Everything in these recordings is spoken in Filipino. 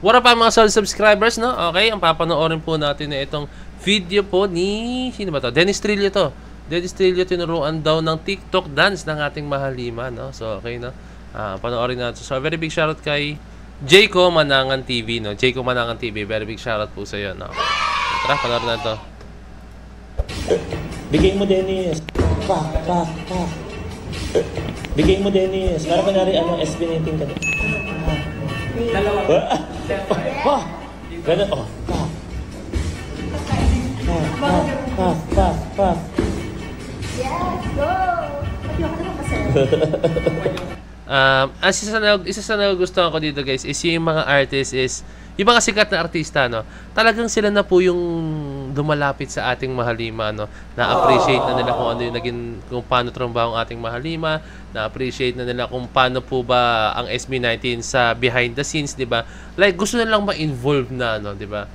What up mga solid subscribers, no? Okay, ang papanoorin po natin na itong video po ni... Sino ba to? Dennis Trillo to. Dennis Trillo tinuruan daw ng TikTok dance ng ating mahalima, no? So, okay, no? Panoorin natin. So, very big shoutout kay Jayco Manangan TV, no? Jayco Manangan TV, very big shoutout po sa iyo, no? Tara, panoorin natin to. Bigay mo, Dennis. Bigay mo, Dennis. Para kunwari, SB19 ka. Dalawa. Ganun, oh. Yes, go! Ayoko naman kasi. Isa sa nagugustuhan ko dito guys is yung mga artists is yung mga sikat na artista, no? Talagang sila na po yung dumalapit sa ating mahalima, no? Na-appreciate na nila kung ano yung naging, kung paano trabaho ang ating mahalima, na-appreciate na nila kung paano po ba ang SB19 sa behind the scenes, di ba? Like, gusto na lang ma-involve na, no? Di ba?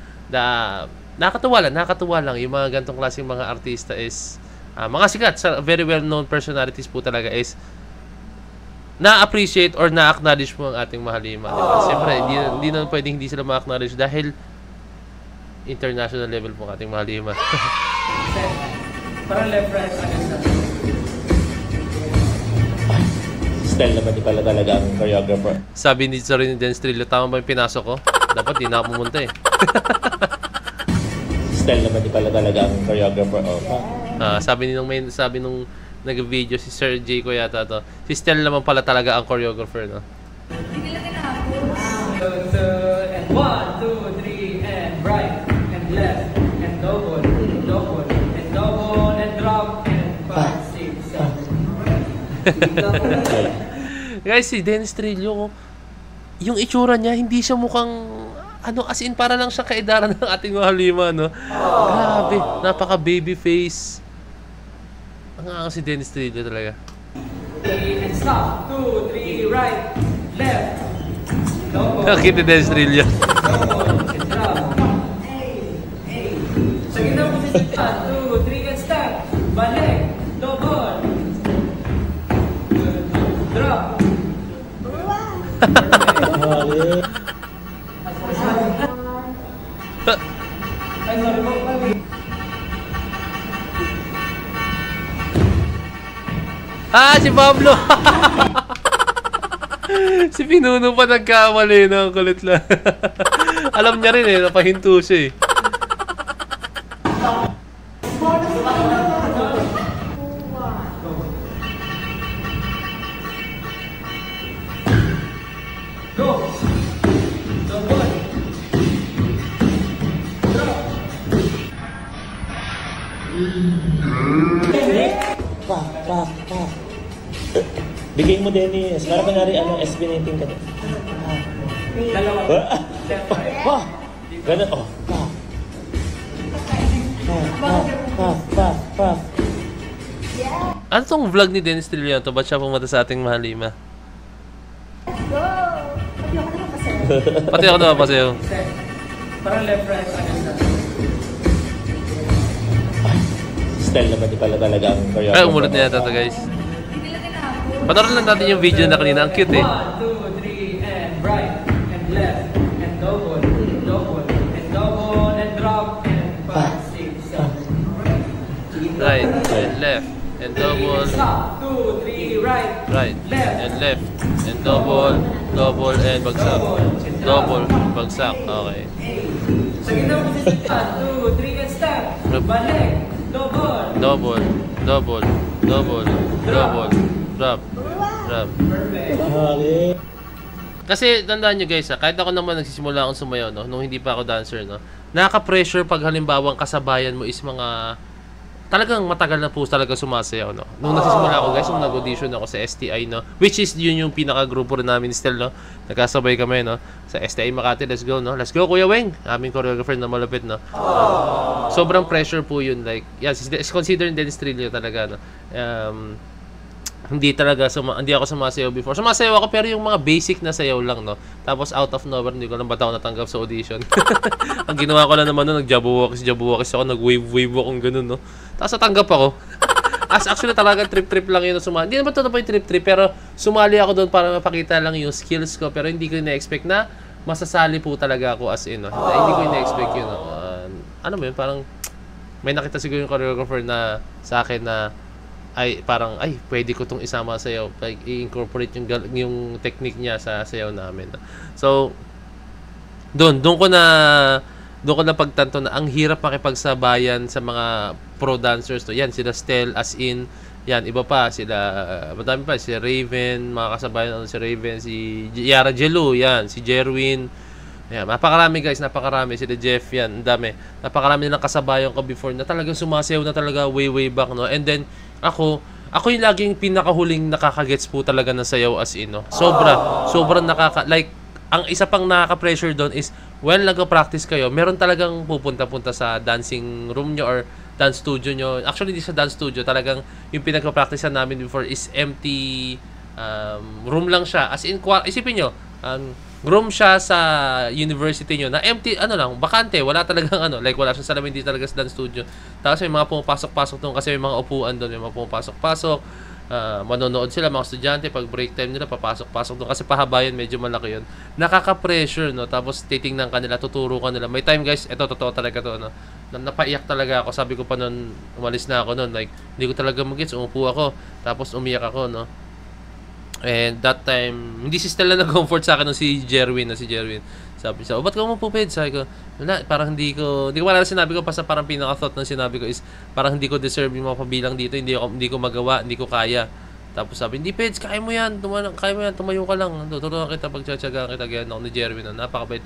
Nakakatuwa lang yung mga gantong klaseng mga artista is mga sikat, very well-known personalities po talaga is na-appreciate or na-acknowledge mo ang ating mahalima. Diba? Siyempre, hindi na pwedeng hindi sila ma-acknowledge dahil international level po ang ating mahalima. Parang left, right, Style naman di pala talaga ang choreographer. Sabi ni Dennis Trillo, tama ba yung pinasok ko? Dapat di na ako pumunta eh. Style naman di pala talaga ang choreographer. Sabi nung nag-video si Sir Jayco yata to. Si Stel naman pala talaga ang choreographer, no? And 1, 2, 3, and right, and left, and double, and double, and double, and drop, and 5, 6, 7. Guys, si Dennis Trillo, yung itsura niya, hindi siya mukhang as in para lang siya kaedaran ng ating mahalima, no? Grabe, napaka baby face. Ang si Dennis Trillo talaga. And stop. 2, 3, right, left. Double. Nakakita Dennis Trillo. Double, and drop. Sa gitna mo si 2, 3, and start. Balik. Double. Drop. Ay, sorry po. Si Pablo! Si Pinuno pa nagkamali na, kulit lang. Alam niya rin eh, napahinto siya eh. Go! Double! Bigay mo, Dennis. Para kunwari, SB19 ka. Dalawa. Left, right. Ganun, oh. Ano tong vlog ni Dennis Trillo to? Ba't siya pumunta sa ating mahalima? Go! Ayoko naman kasi. Pati ako naman pa sa'yo. Parang left, right, Style naman di pala talaga ang choreographer. Ay, umulit na yata to guys. Panoorin lang natin yung video na kanina. Ang cute eh. 1, 2, 3, and right, and left, and double, and double, and drop, and 5, 6, 7. Right, and left, and double. Stop. 2, 3, right, Right, and left, and double, and bagsak. Double, bagsak. Okay. Sa gitna mo si 2, 3, and start. Balik. Double. Double. Drop. Kasi tandaan nyo guys, kahit ako naman nagsisimula akong sumayaw, no, nung hindi pa ako dancer, no, nakaka-pressure pag halimbawa ang kasabayan mo is mga talagang matagal na po talaga sumasayaw, no. Nung nagsisimula ako guys, nung nag-audition ako sa STI, no, which is yun yung pinaka-grupo rin namin still, no, nagkasabay kami, no, sa STI Makati. Let's go, no, let's go Kuya Weng, aming choreographer na malapit, no. Sobrang pressure po yun, like, yeah, consider Dennis Trillo talaga, no. Hindi ako sumasayaw before. Sumasayaw ako pero yung mga basic na sayaw lang, no. Tapos out of nowhere, hindi ko lang ba't ako natanggap sa audition. Ang ginawa ko lang naman no, nag-jabuwakis ako, nag-wave akong ganun, no. Tapos natanggap ako. As actually talaga trip lang yun na sumali. Hindi naman ito na po yung trip pero sumali ako doon para mapakita lang yung skills ko pero hindi ko na-expect na masasali po talaga ako as in, no? Hindi ko ina-expect yun, no? Ano mo yun, parang may nakita siguro yung choreographer na sa akin na ay parang ay pwede ko tong isama sa sayaw, like i-incorporate yung technique niya sa sayaw namin, no? So doon ko na pagtanto na ang hirap makipagsabayan sa mga pro dancers to. Yan sila Stel, as in yan, iba pa sila, madami pa, si Raven, mga kasabayan, si Raven, si Yara Jelu, yan, si Jerwin. Yan, napakarami guys, napakarami. Sila Jeff, yan, ang dami. Napakarami nilang kasabayan ko before na talagang sumasayaw na talaga way back, no? And then, ako yung laging pinakahuling nakakagets po talaga ng sayaw as in, no? Sobrang like, ang isa pang nakaka-pressure doon is, when nag-practice kayo, meron talagang pupunta-punta sa dancing room nyo or dance studio nyo. Actually, hindi sa dance studio. Talagang yung pinag-practice namin before is empty room lang siya. As in, isipin nyo, room siya sa university nyo na empty, bakante. Wala talagang like wala siya salamin, hindi talaga sa dance studio. Tapos may mga pumapasok-pasok doon kasi may mga upuan doon, may mga pumapasok-pasok. Manonood sila, mga estudyante, pag break time nila, papasok-pasok doon kasi pahabayan, medyo malaki yun. Nakaka-pressure, no? Tapos titingnan ka nila, tuturo ka nila. May time guys, ito, totoo talaga to, no? Napaiyak talaga ako. Sabi ko pa noon, umalis na ako noon, like, hindi ko talaga mag-gets, umupo ako, tapos umiyak ako, no? And that time, hindi si Stella nag-comfort sa akin no, si Jerwin. Sabi siya, ba't ka umupupid? Sabi ko, wala, parang hindi ko malala sinabi ko, basta parang pinaka-thought ng sinabi ko is, parang hindi ko deserve yung mga pabilang dito, hindi ko magawa, hindi ko kaya. Tapos sabi, hindi Peds, kaya mo yan, tumayo ka lang. Tuturuan kita, pagtsatsagaan kita, ganyan ako ni Jerwin, no? Napakabait.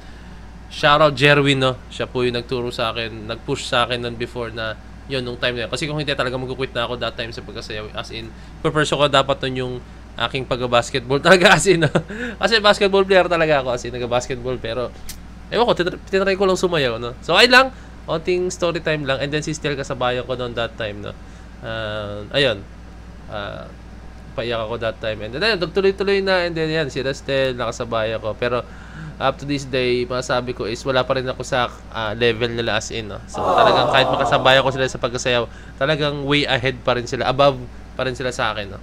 Shoutout Jerwin, no? Siya po yung nagturo sa akin, nag-push sa akin nun before na, yun, nung time na yun. Kasi kung hindi talaga mag-quit na ako that time sa pagkasayaw, as in, purpose ko dapat nun yung aking pag-basketball talaga as in, no? Kasi basketball player talaga ako as in, nag-basketball, pero ewan ko, tinry ko lang sumayaw, no? So, ay lang, onting story time lang, and then si Stel kasabayan ko noon that time, no? Ayun, paiyak ako that time, and then ayun, tuloy-tuloy na, and then yan, si Stel, nakasabayan ko, pero up to this day, masasabi ko is wala pa rin ako sa level nila as in, no? So, talagang kahit makasabayan ko sila sa pagkasayaw, talagang way ahead pa rin sila, above pa rin sila sa akin, no?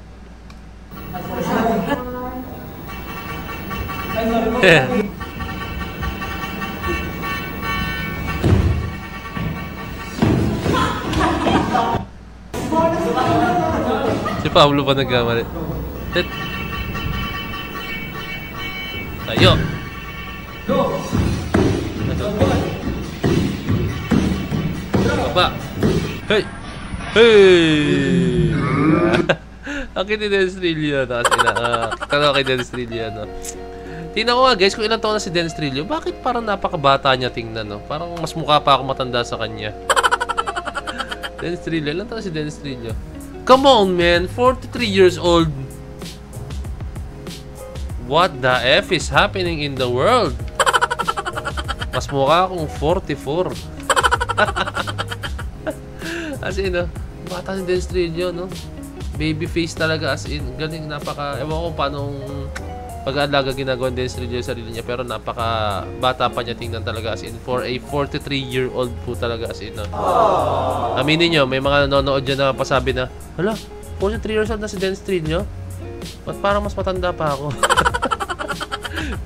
Si Pablo pa nagkamali. Tayo. Baba. Hey. Ang kiti Dennis Trillo, no? Tanong kay Dennis Trillo, no? Tingnan ko nga, guys, kung ilang taon na si Dennis Trillo, bakit parang napakabata niya tingnan, no? Parang mas mukha pa ako matanda sa kanya. Dennis Trillo, ilang taon na si Dennis Trillo? Come on, man! 43 years old! What the F is happening in the world? Mas mukha akong 44. As in, no? Bata si Dennis Trillo, no? Baby face talaga, as in, galing, ewan ko paano pag-aalaga ginagawa din sa sarili niya, pero napaka bata pa niya tingnan talaga, as in, for a 43-year-old po talaga, as in, no? Aminin nyo, may mga nanonood dyan na pasabi na, hala, 43 years old na si Dennis Trillo? Ba't parang mas matanda pa ako?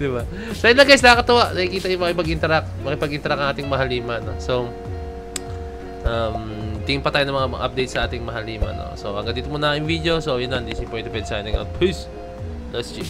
Diba? So yun lang guys, nakakatawa, nakikita yung makipag-interact ang ating mahalima, no? So tingin pa tayo ng mga updates sa ating mahalima, no? So hanggang dito muna yung video. So yun na, this is Point of Ed signing out. Peace! Let's see.